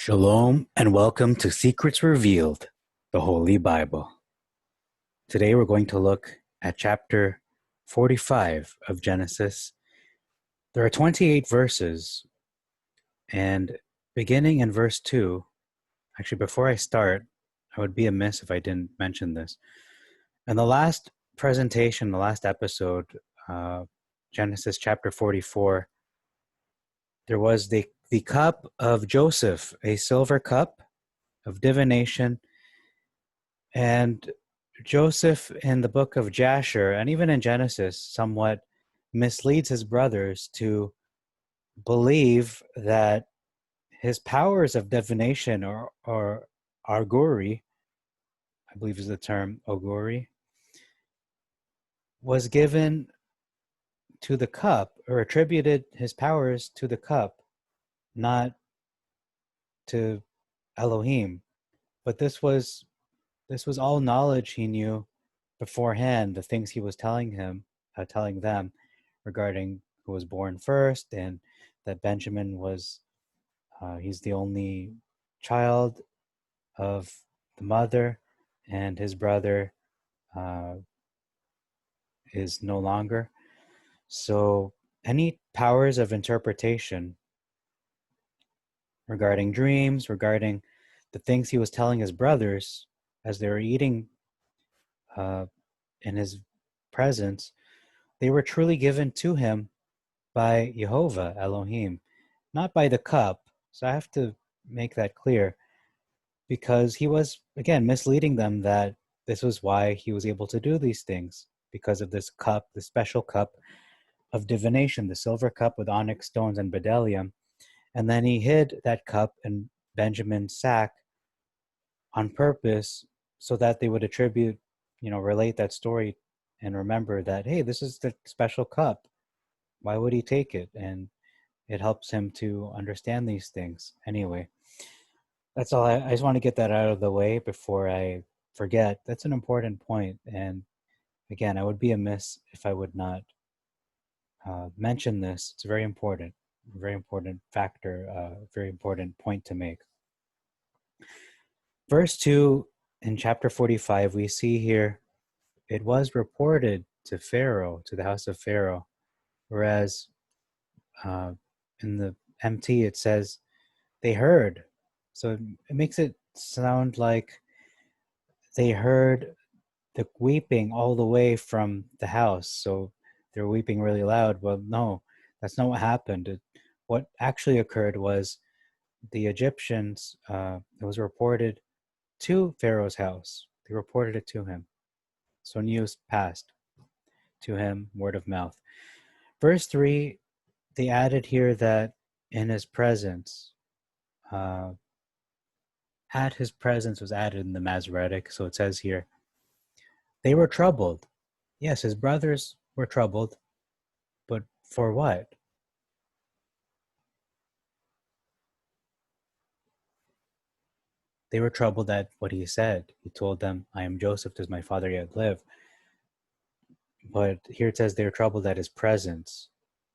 Shalom and welcome to Secrets Revealed, the Holy Bible. Today we're going to look at chapter 45 of Genesis. There are 28 verses, and beginning in verse 2, actually before I start, I would be amiss if I didn't mention this. In the last presentation, the last episode, Genesis chapter 44, there was the cup of Joseph, a silver cup of divination. And Joseph in the book of Jasher, and even in Genesis, somewhat misleads his brothers to believe that his powers of divination or augury, I believe is the term, augury, was given to the cup, or attributed his powers to the cup, not to Elohim. But this was all knowledge he knew beforehand, the things he was telling them regarding who was born first, and that Benjamin was he's the only child of the mother, and his brother uh, is no longer. So any powers of interpretation regarding dreams, regarding the things he was telling his brothers as they were eating in his presence, they were truly given to him by Jehovah Elohim, not by the cup. So I have to make that clear, because he was, again, misleading them that this was why he was able to do these things, because of this cup, the special cup of divination, the silver cup with onyx stones and bdellium. And then he hid that cup in Benjamin's sack on purpose, so that they would relate that story and remember that, hey, this is the special cup. Why would he take it? And it helps him to understand these things. Anyway, that's all. I just want to get that out of the way before I forget. That's an important point. And again, I would be amiss if I would not mention this. It's very important factor, very important point to make. Verse 2 in chapter 45, we see here, it was reported to Pharaoh, to the house of Pharaoh, whereas in the MT it says they heard. So it makes it sound like they heard the weeping all the way from the house. So they're weeping really loud. Well, no, that's not what happened. What actually occurred was the Egyptians, it was reported to Pharaoh's house. They reported it to him. So news passed to him, word of mouth. Verse 3, they added here that in his presence, at his presence was added in the Masoretic. So it says here, they were troubled. Yes, his brothers were troubled, but for what? They were troubled at what he said. He told them, I am Joseph, does my father yet live? But here it says they were troubled at his presence.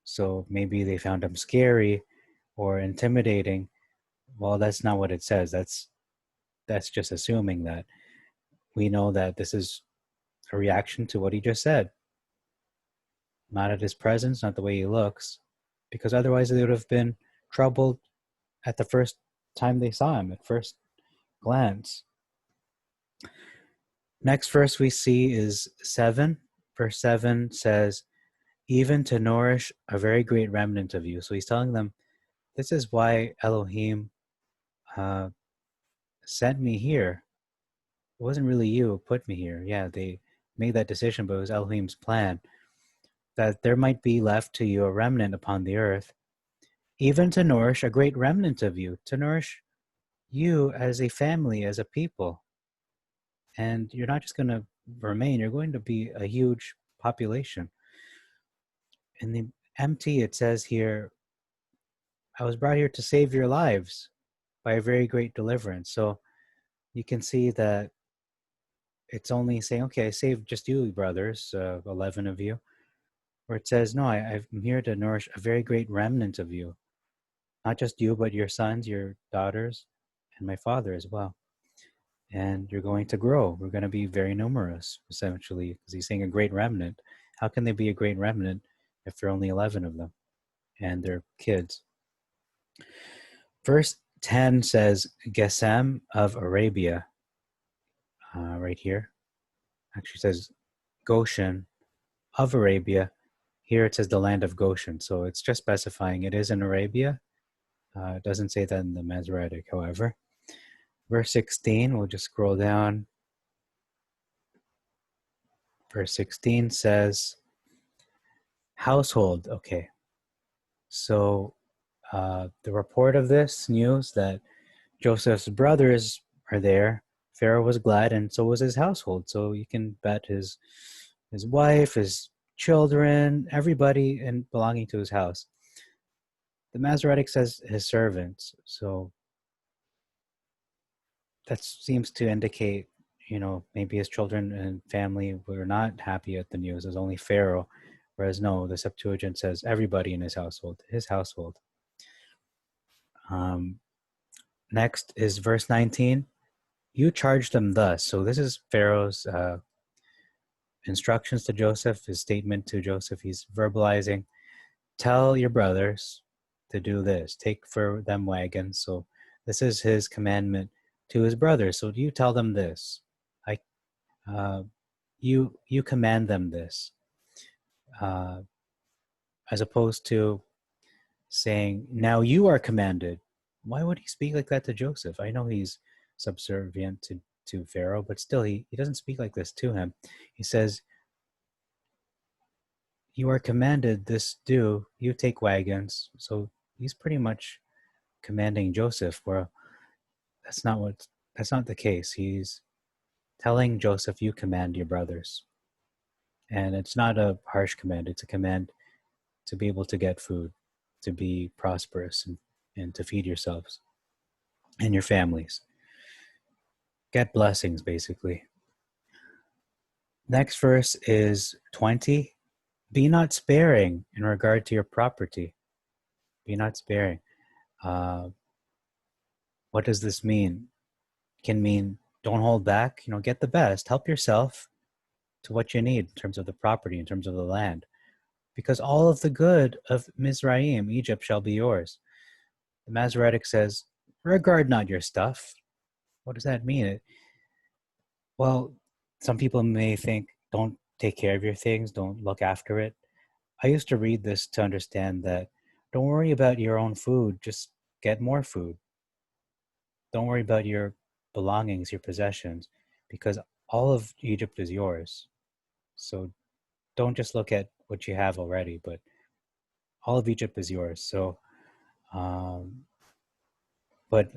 So maybe they found him scary or intimidating. Well, that's not what it says. That's just assuming that. We know that this is a reaction to what he just said. Not at his presence, not the way he looks, because otherwise they would have been troubled at the first time they saw him, at first glance. Next verse we see is 7. Verse 7 says, even to nourish a very great remnant of you. So he's telling them, this is why Elohim sent me here. It wasn't really you who put me here. Yeah, they made that decision, but it was Elohim's plan, that there might be left to you a remnant upon the earth, even to nourish a great remnant of you, to nourish you as a family, as a people. And you're not just going to remain, you're going to be a huge population. In the MT, it says here, I was brought here to save your lives by a very great deliverance. So you can see that it's only saying, okay, I saved just you, brothers, 11 of you. Where it says, no, I'm here to nourish a very great remnant of you. Not just you, but your sons, your daughters, and my father as well. And you're going to grow. We're going to be very numerous, essentially, because he's saying a great remnant. How can they be a great remnant if there are only 11 of them and they're kids? Verse 10 says, Gesem of Arabia, right here. Actually says Goshen of Arabia. Here it says the land of Goshen. So it's just specifying it is in Arabia. It doesn't say that in the Masoretic, however. Verse 16, we'll just scroll down. Verse 16 says, household. Okay. So the report of this news that Joseph's brothers are there, Pharaoh was glad, and so was his household. So you can bet his wife, his children, everybody and belonging to his house. The Masoretic says his servants. So that seems to indicate, maybe his children and family were not happy at the news. It was only Pharaoh. Whereas no, the Septuagint says everybody in his household, Next is verse 19. You charged them thus. So this is Pharaoh's instructions to Joseph, his statement to Joseph. He's verbalizing, tell your brothers to do this. Take for them wagons. So this is his commandment to his brothers. So you tell them this. You command them this. As opposed to saying, now you are commanded. Why would he speak like that to Joseph? I know he's subservient to Pharaoh, but still he doesn't speak like this to him. He says, you are commanded this do, you take wagons. So he's pretty much commanding Joseph, where that's not the case. He's telling Joseph, you command your brothers. And it's not a harsh command. It's a command to be able to get food, to be prosperous, and to feed yourselves and your families. Get blessings, basically. Next verse is 20. Be not sparing in regard to your property. Be not sparing. What does this mean? It can mean don't hold back. Get the best. Help yourself to what you need in terms of the property, in terms of the land. Because all of the good of Mizraim, Egypt, shall be yours. The Masoretic says, regard not your stuff. What does that mean? Well, some people may think, don't take care of your things, don't look after it. I used to read this to understand that don't worry about your own food, just get more food. Don't worry about your belongings, your possessions, because all of Egypt is yours. So don't just look at what you have already, but all of Egypt is yours. So, but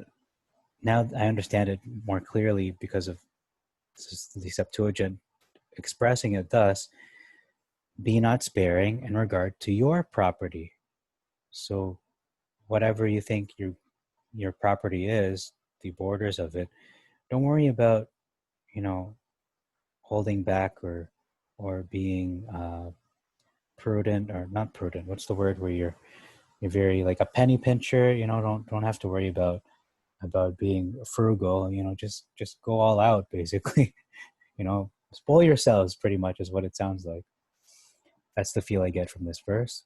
now I understand it more clearly because of the Septuagint expressing it thus: be not sparing in regard to your property. So whatever you think your property is, the borders of it, don't worry about, holding back or being prudent, or not prudent. What's the word where you're very like a penny pincher? Don't have to worry about being frugal. Just go all out, basically. Spoil yourselves, pretty much is what it sounds like. That's the feel I get from this verse,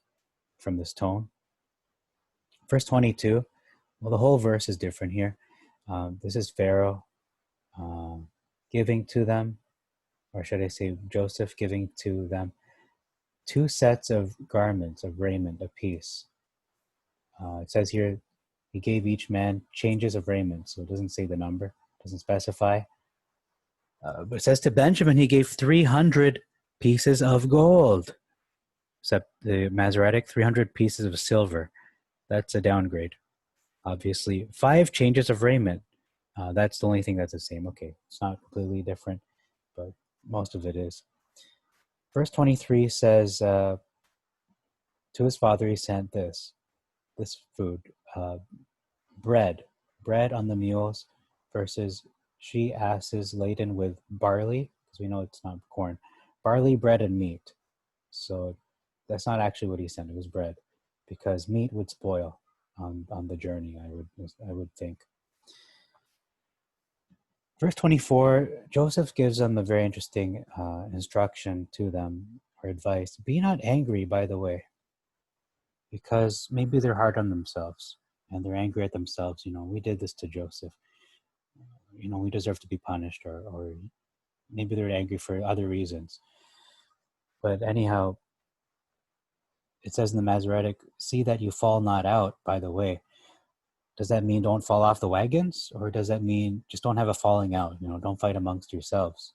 from this tone. Verse 22, well, the whole verse is different here. This is Pharaoh giving to them, or should I say Joseph giving to them, 2 sets of garments of raiment apiece. It says here, he gave each man changes of raiment, so it doesn't say the number, doesn't specify. But it says to Benjamin, he gave 300 pieces of gold. Except the Masoretic, 300 pieces of silver. That's a downgrade. Obviously, 5 changes of raiment. That's the only thing that's the same. Okay, it's not completely different, but most of it is. Verse 23 says, to his father he sent this food, bread on the mules, versus she-asses laden with barley, because we know it's not corn, barley, bread, and meat. So that's not actually what he sent. It was bread, because meat would spoil on the journey, I would think. Verse 24, Joseph gives them a very interesting instruction to them, or advice. Be not angry, by the way, because maybe they're hard on themselves and they're angry at themselves. We did this to Joseph. We deserve to be punished, or maybe they're angry for other reasons. But anyhow, it says in the Masoretic, see that you fall not out, by the way. Does that mean don't fall off the wagons? Or does that mean just don't have a falling out? Don't fight amongst yourselves.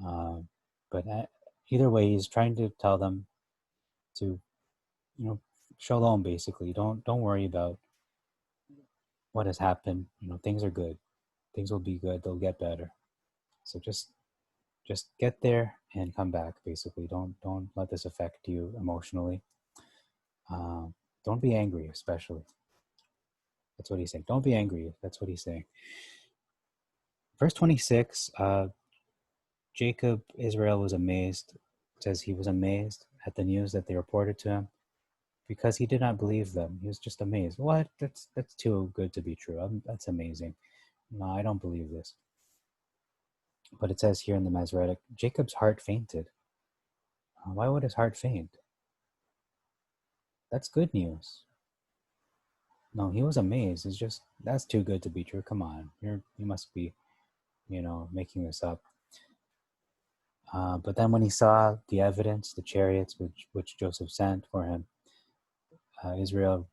But either way, he's trying to tell them to, shalom, basically. Don't worry about what has happened. Things are good. Things will be good. They'll get better. So just get there and come back, basically. Don't let this affect you emotionally. Don't be angry, especially. That's what he's saying. Don't be angry. That's what he's saying. Verse 26, Israel was amazed. It says he was amazed at the news that they reported to him because he did not believe them. He was just amazed. What? That's too good to be true. That's amazing. No, I don't believe this. But it says here in the Masoretic, Jacob's heart fainted. Why would his heart faint? That's good news. No, he was amazed. It's just, that's too good to be true. Come on. You must be, making this up. But then when he saw the evidence, the chariots which Joseph sent for him, Israel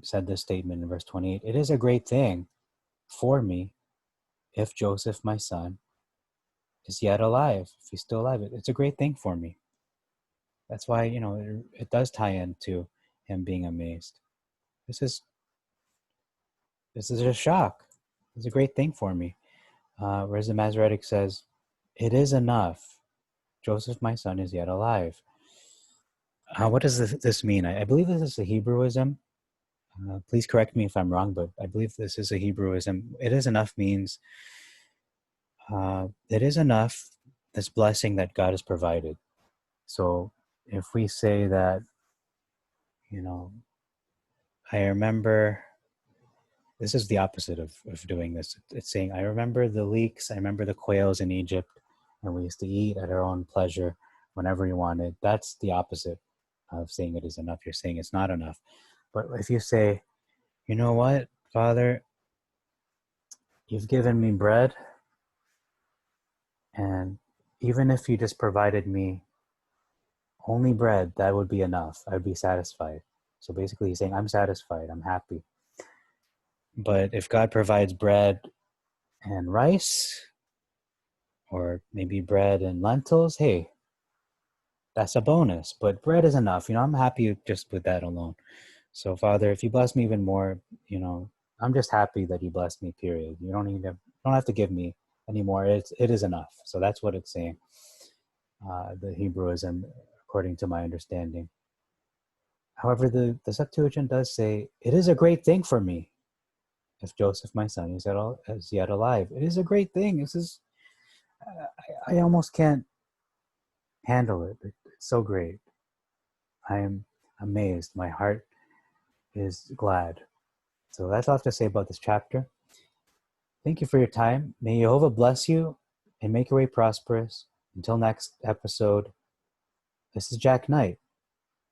said this statement in verse 28, it is a great thing for me if Joseph, my son, is yet alive, if he's still alive. It's a great thing for me. That's why, it does tie into him being amazed. This is a shock. It's a great thing for me. Whereas the Masoretic says, it is enough. Joseph, my son, is yet alive. What does this mean? I believe this is a Hebrewism. Please correct me if I'm wrong, but I believe this is a Hebrewism. It is enough means it is enough, this blessing that God has provided. So if we say that, I remember, this is the opposite of doing this. It's saying, I remember the leeks, I remember the quails in Egypt, and we used to eat at our own pleasure whenever we wanted. That's the opposite of saying it is enough. You're saying it's not enough. But if you say, you know what, Father, you've given me bread, and even if you just provided me only bread, that would be enough. I'd be satisfied. So basically he's saying, I'm satisfied, I'm happy. But if God provides bread and rice, or maybe bread and lentils, hey, that's a bonus. But bread is enough. I'm happy just with that alone. So Father, if you bless me even more, I'm just happy that you blessed me, period. You don't have to give me anymore. It is enough. So that's what it's saying. The Hebrewism, according to my understanding. However, the Septuagint does say, it is a great thing for me if Joseph, my son, is yet alive. It is a great thing. This is, I almost can't handle it. It's so great. I am amazed. My heart is glad. So that's all I have to say about this chapter. Thank you for your time. May Jehovah bless you and make your way prosperous. Until next episode, this is Jack Knight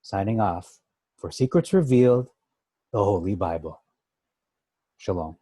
signing off for Secrets Revealed, the Holy Bible. Shalom.